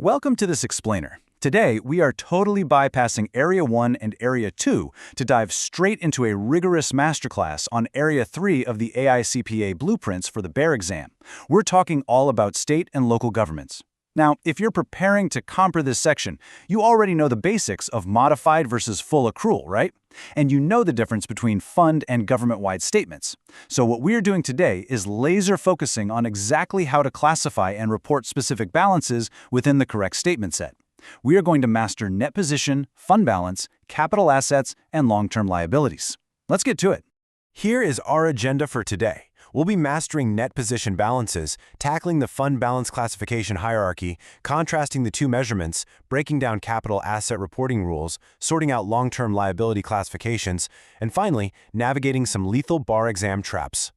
Welcome to this explainer. Today, we are totally bypassing Area 1 and Area 2 to dive straight into a rigorous masterclass on Area 3 of the AICPA blueprints for the BAR exam. We're talking all about state and local governments. Now, if you're preparing to compre this section, you already know the basics of modified versus full accrual, right? And you know the difference between fund and government-wide statements. So what we're doing today is laser focusing on exactly how to classify and report specific balances within the correct statement set. We are going to master net position, fund balance, capital assets, and long-term liabilities. Let's get to it. Here is our agenda for today. We'll be mastering net position balances, tackling the fund balance classification hierarchy, contrasting the two measurements, breaking down capital asset reporting rules, sorting out long-term liability classifications, and finally, navigating some lethal bar exam traps.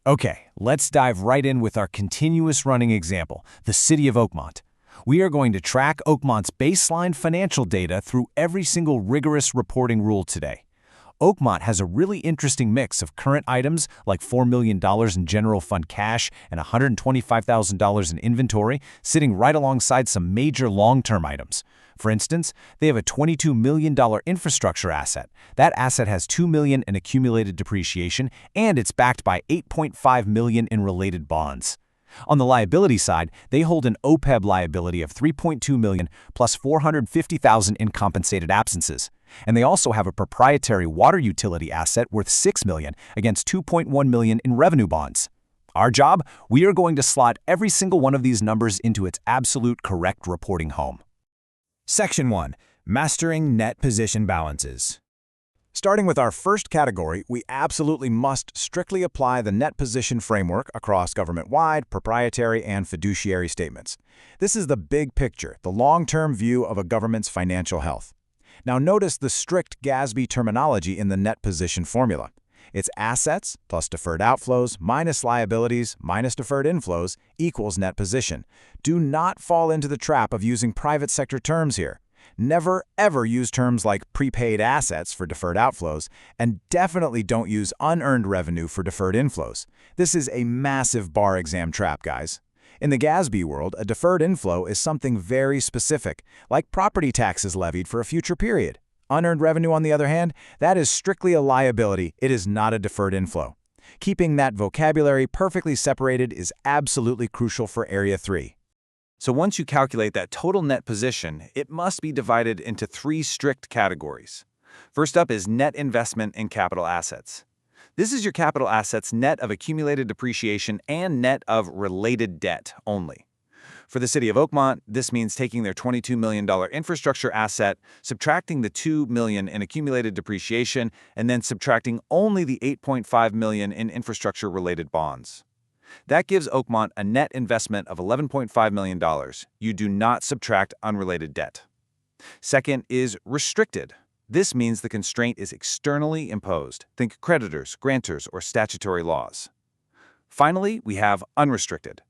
Okay, let's dive right in with our continuous running example, the city of Oakmont. We are going to track Oakmont's baseline financial data through every single rigorous reporting rule today. Oakmont has a really interesting mix of current items like $4 million in general fund cash and $125,000 in inventory sitting right alongside some major long-term items. For instance, they have a $22 million infrastructure asset. That asset has $2 million in accumulated depreciation, and it's backed by $8.5 million in related bonds. On the liability side, they hold an OPEB liability of $3.2 million plus $450,000 in compensated absences. And they also have a proprietary water utility asset worth $6 million against $2.1 million in revenue bonds. Our job? We are going to slot every single one of these numbers into its absolute correct reporting home. Section 1. Mastering Net Position Balances. Starting with our first category, we absolutely must strictly apply the net position framework across government-wide, proprietary, and fiduciary statements. This is the big picture, the long-term view of a government's financial health. Now notice the strict GASB terminology in the net position formula. It's assets plus deferred outflows minus liabilities minus deferred inflows equals net position. Do not fall into the trap of using private sector terms here. Never, ever use terms like prepaid assets for deferred outflows, and definitely don't use unearned revenue for deferred inflows. This is a massive bar exam trap, guys. In the GASB world, a deferred inflow is something very specific, like property taxes levied for a future period. Unearned revenue, on the other hand, that is strictly a liability. It is not a deferred inflow. Keeping that vocabulary perfectly separated is absolutely crucial for Area 3. So once you calculate that total net position, it must be divided into three strict categories. First up is net investment in capital assets. This is your capital assets net of accumulated depreciation and net of related debt only. For the city of Oakmont, this means taking their $22 million infrastructure asset, subtracting the $2 million in accumulated depreciation, and then subtracting only the $8.5 million in infrastructure-related bonds. That gives Oakmont a net investment of $11.5 million. You do not subtract unrelated debt. Second is restricted. This means the constraint is externally imposed. Think creditors, grantors, or statutory laws. Finally, we have unrestricted.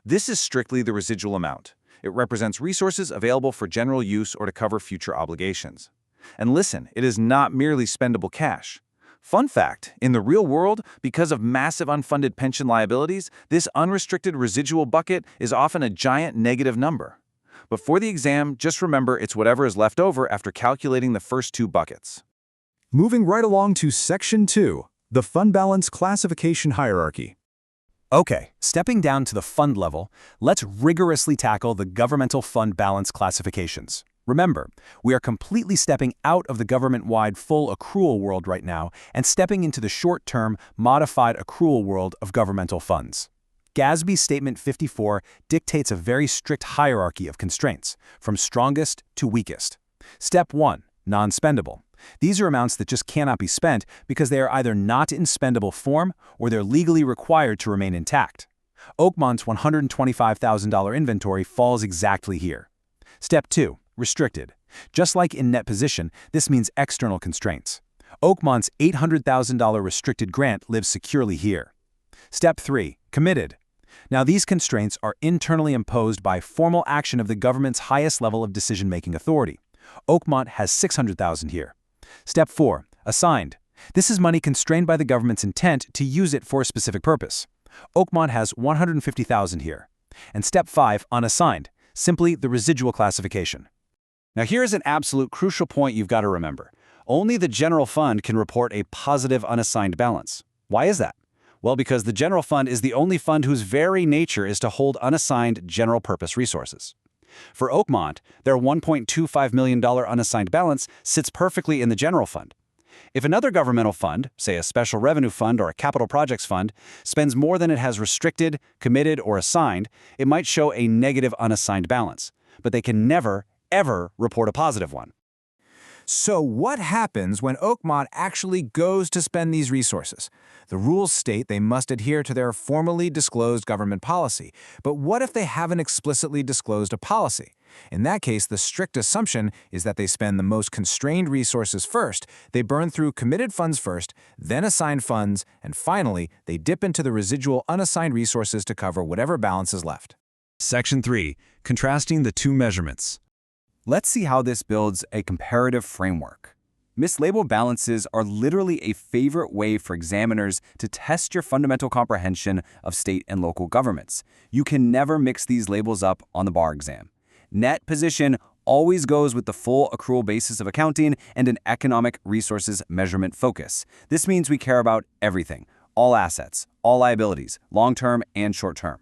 This is strictly the residual amount. It represents resources available for general use or to cover future obligations. And listen, it is not merely spendable cash. Fun fact, in the real world, because of massive unfunded pension liabilities, this unrestricted residual bucket is often a giant negative number. But for the exam, just remember it's whatever is left over after calculating the first two buckets. Moving right along to Section 2, the fund balance classification hierarchy. Okay, stepping down to the fund level, let's rigorously tackle the governmental fund balance classifications. Remember, we are completely stepping out of the government-wide full accrual world right now and stepping into the short-term modified accrual world of governmental funds. GASB Statement 54 dictates a very strict hierarchy of constraints, from strongest to weakest. Step 1, nonspendable. These are amounts that just cannot be spent because they are either not in spendable form or they're legally required to remain intact. Oakmont's $125,000 inventory falls exactly here. Step 2, restricted. Just like in net position, this means external constraints. Oakmont's $800,000 restricted grant lives securely here. Step 3, committed. Now these constraints are internally imposed by formal action of the government's highest level of decision-making authority. Oakmont has $600,000 here. Step 4, assigned. This is money constrained by the government's intent to use it for a specific purpose. Oakmont has $150,000 here. And Step 5, unassigned. simply the residual classification. Now here is an absolute crucial point you've got to remember. Only the general fund can report a positive unassigned balance. Why is that? Well, because the general fund is the only fund whose very nature is to hold unassigned general purpose resources. For Oakmont, their $1.25 million unassigned balance sits perfectly in the general fund. If another governmental fund, say a special revenue fund or a capital projects fund, spends more than it has restricted, committed, or assigned, it might show a negative unassigned balance, but they can never, ever report a positive one. So what happens when Oakmont actually goes to spend these resources? The rules state they must adhere to their formally disclosed government policy, but what if they haven't explicitly disclosed a policy? In that case, the strict assumption is that they spend the most constrained resources first, they burn through committed funds first, then assigned funds, and finally, they dip into the residual unassigned resources to cover whatever balance is left. Section 3. Contrasting the two measurements. Let's see how this builds a comparative framework. Mislabeled balances are literally a favorite way for examiners to test your fundamental comprehension of state and local governments. You can never mix these labels up on the bar exam. Net position always goes with the full accrual basis of accounting and an economic resources measurement focus. This means we care about everything, all assets, all liabilities, long-term and short-term.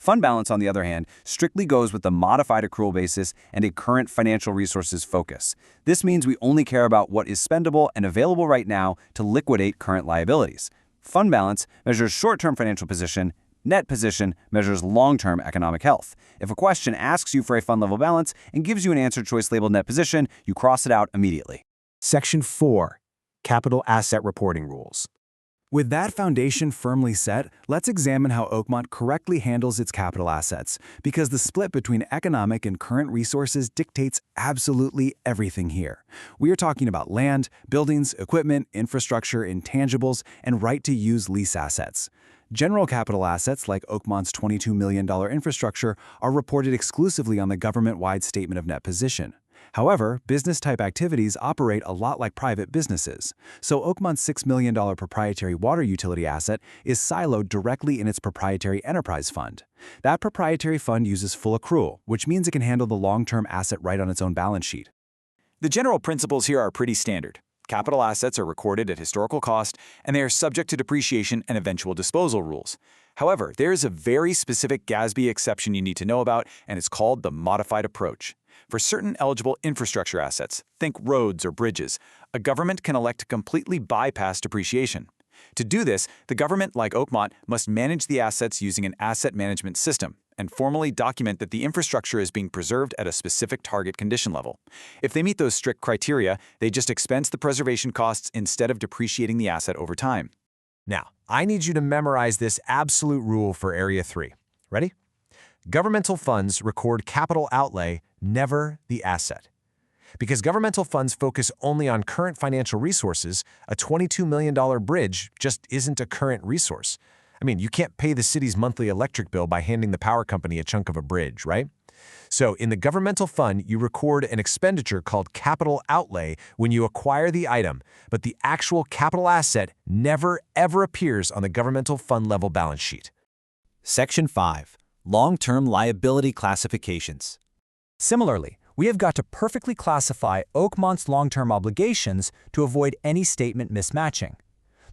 Fund balance, on the other hand, strictly goes with the modified accrual basis and a current financial resources focus. This means we only care about what is spendable and available right now to liquidate current liabilities. Fund balance measures short-term financial position. Net position measures long-term economic health. If a question asks you for a fund level balance and gives you an answer choice labeled net position, you cross it out immediately. Section 4. Capital Asset Reporting Rules. With that foundation firmly set, let's examine how Oakmont correctly handles its capital assets, because the split between economic and current resources dictates absolutely everything here. We are talking about land, buildings, equipment, infrastructure, intangibles, and right-to-use lease assets. General capital assets, like Oakmont's $22 million infrastructure, are reported exclusively on the government-wide statement of net position. However, business-type activities operate a lot like private businesses, so Oakmont's $6 million proprietary water utility asset is siloed directly in its proprietary enterprise fund. That proprietary fund uses full accrual, which means it can handle the long-term asset right on its own balance sheet. The general principles here are pretty standard. Capital assets are recorded at historical cost, and they are subject to depreciation and eventual disposal rules. However, there is a very specific GASB exception you need to know about, and it's called the modified approach. For certain eligible infrastructure assets, think roads or bridges, a government can elect to completely bypass depreciation. To do this, the government, like Oakmont, must manage the assets using an asset management system and formally document that the infrastructure is being preserved at a specific target condition level. If they meet those strict criteria, they just expense the preservation costs instead of depreciating the asset over time. Now, I need you to memorize this absolute rule for Area 3. Ready? Governmental funds record capital outlay, never the asset. Because governmental funds focus only on current financial resources, a $22 million bridge just isn't a current resource. I mean, you can't pay the city's monthly electric bill by handing the power company a chunk of a bridge, right? So in the governmental fund, you record an expenditure called capital outlay when you acquire the item, but the actual capital asset never, ever appears on the governmental fund level balance sheet. Section 5. Long-term liability classifications. Similarly, we have got to perfectly classify Oakmont's long-term obligations to avoid any statement mismatching.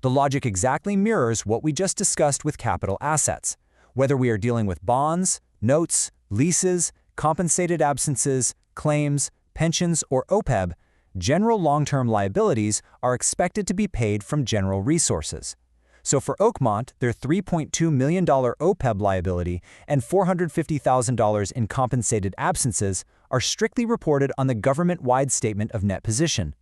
The logic exactly mirrors what we just discussed with capital assets. Whether we are dealing with bonds, notes, leases, compensated absences, claims, pensions, or OPEB, general long-term liabilities are expected to be paid from general resources. So for Oakmont, their $3.2 million OPEB liability and $450,000 in compensated absences are strictly reported on the government-wide statement of net position.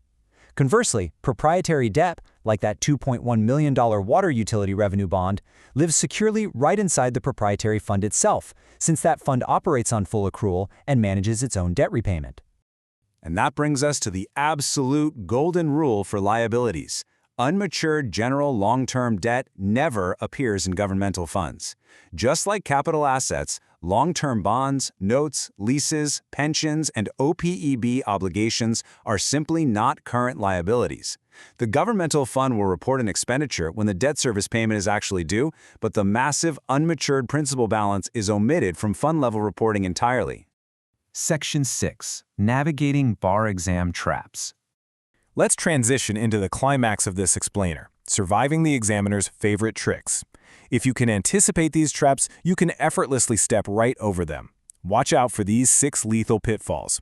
Conversely, proprietary debt, like that $2.1 million water utility revenue bond, lives securely right inside the proprietary fund itself, since that fund operates on full accrual and manages its own debt repayment. And that brings us to the absolute golden rule for liabilities. Unmatured general long-term debt never appears in governmental funds. Just like capital assets, long-term bonds, notes, leases, pensions, and OPEB obligations are simply not current liabilities. The governmental fund will report an expenditure when the debt service payment is actually due, but the massive unmatured principal balance is omitted from fund-level reporting entirely. Section 6. Navigating bar exam traps. Let's transition into the climax of this explainer, surviving the examiner's favorite tricks. If you can anticipate these traps, you can effortlessly step right over them. Watch out for these 6 lethal pitfalls.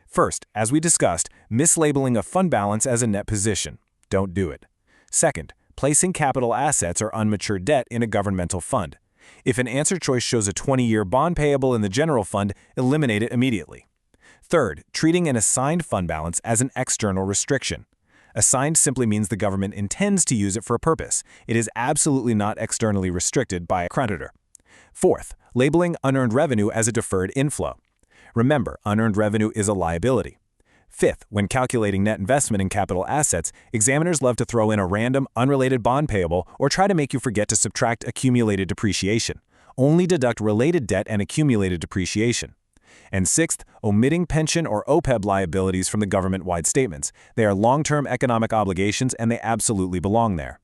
First, as we discussed, mislabeling a fund balance as a net position. Don't do it. Second, placing capital assets or unmatured debt in a governmental fund. If an answer choice shows a 20-year bond payable in the general fund, eliminate it immediately. Third, treating an assigned fund balance as an external restriction. Assigned simply means the government intends to use it for a purpose. It is absolutely not externally restricted by a creditor. Fourth, labeling unearned revenue as a deferred inflow. Remember, unearned revenue is a liability. Fifth, when calculating net investment in capital assets, examiners love to throw in a random, unrelated bond payable or try to make you forget to subtract accumulated depreciation. Only deduct related debt and accumulated depreciation. And sixth, omitting pension or OPEB liabilities from the government-wide statements. They are long-term economic obligations and they absolutely belong there.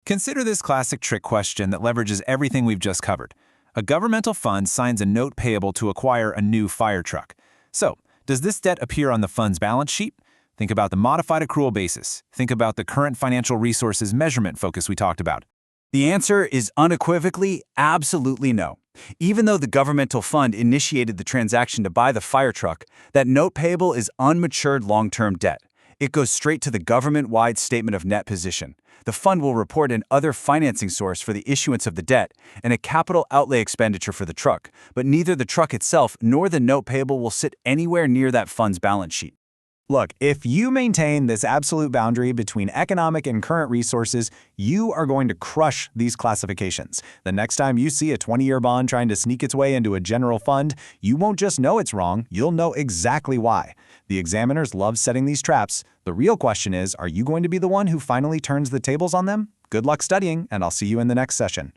Consider this classic trick question that leverages everything we've just covered. A governmental fund signs a note payable to acquire a new fire truck. So, does this debt appear on the fund's balance sheet? Think about the modified accrual basis. Think about the current financial resources measurement focus we talked about. The answer is unequivocally absolutely no. Even though the governmental fund initiated the transaction to buy the fire truck, that note payable is unmatured long-term debt. It goes straight to the government-wide statement of net position. The fund will report an other financing source for the issuance of the debt and a capital outlay expenditure for the truck, but neither the truck itself nor the note payable will sit anywhere near that fund's balance sheet. Look, if you maintain this absolute boundary between economic and current resources, you are going to crush these classifications. The next time you see a 20-year bond trying to sneak its way into a general fund, you won't just know it's wrong, you'll know exactly why. The examiners love setting these traps. The real question is, are you going to be the one who finally turns the tables on them? Good luck studying, and I'll see you in the next session.